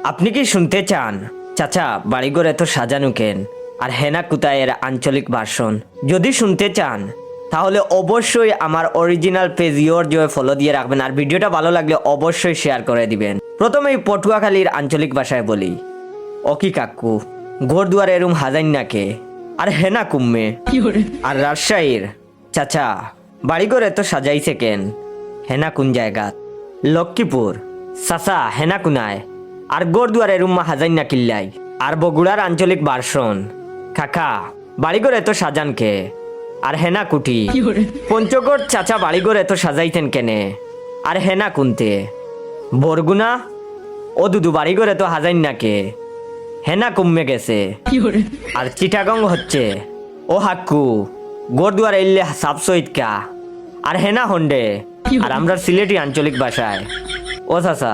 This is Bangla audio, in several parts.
আপনি কি শুনতে চান চাচা বাড়িঘর এত সাজানো কেন আর হেনা কোথায় এর আঞ্চলিক ভার্সন? যদি শুনতে চান তাহলে অবশ্যই আমার original page your joy follow দিয়ে রাখবেন আর ভিডিওটা ভালো লাগলে অবশ্যই শেয়ার করে দিবেন। প্রথমেই পটুয়াখালীর আঞ্চলিক ভাষায় বলি, অকি কাকু ঘর দুয়ার এরুম হাজাইন নাকে আর হেনা কুম্মে। আর রাজশাহীর চাচা বাড়িঘর এত সাজাইছে কেন হেনা কোন জায়গাত? লক্ষ্মীপুর চাচা হেনা কুনায় আর ঘর দুয়ার এরুম হাজাইন না কিল্লাই। আর বগুড়ার আঞ্চলিক ভার্সন, কাকা বাড়িঘর এত সাজান কে আর হেনা কুটি। পঞ্চগড় চাচা বাড়িঘর এত সাজাইতেন কেনে আর হেনা কুনতে। বরগুনা ও দুদু বাড়িঘর এত হাজাইন নাকে হেনা কমে গেছে। আর চিটাগং হচ্ছে ও হাক্কু গোর দুয়ার এলে সাপ সহিতকা আর হেনা হন্ডে। আর আমরা সিলেটি আঞ্চলিক ভাষায় ও চাচা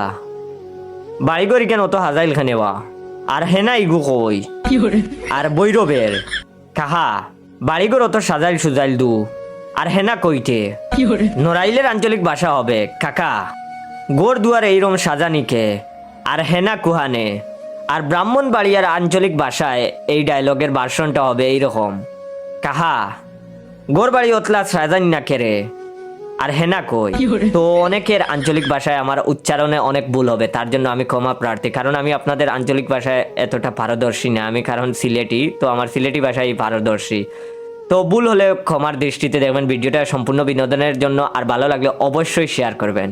বাড়িঘর কেন অত হাজাইল খানেওয়া আর হেনা ইগু কই। আর বৈরবের কাহা বাড়িঘর অত সাজাইল সুজাইল দু আর হেনা কইতে। নড়াইলের আঞ্চলিক ভাষা হবে কাকা গোর দুয়ার এইরকম সাজানিকে আর হেনা কুহানে। আর ব্রাহ্মণবাড়িয়ার আঞ্চলিক ভাষায় এই ডায়লগের ভার্সনটা হবে এইরকম, কাহা গোর বাড়ি অতলা সাজান না কেরে আর হেনা কই। তো অনেকের আঞ্চলিক ভাষায় আমার উচ্চারণে অনেক ভুল হবে, তার জন্য আমি ক্ষমা প্রার্থী, কারণ আমি আপনাদের আঞ্চলিক ভাষায় এতটা পারদর্শী না। আমি কারণ সিলেটি, তো আমার সিলেটি ভাষায় পারদর্শী। তো ভুল হলে ক্ষমার দৃষ্টিতে দেখবেন। ভিডিওটা সম্পূর্ণ বিনোদনের জন্য, আর ভালো লাগলে অবশ্যই শেয়ার করবেন।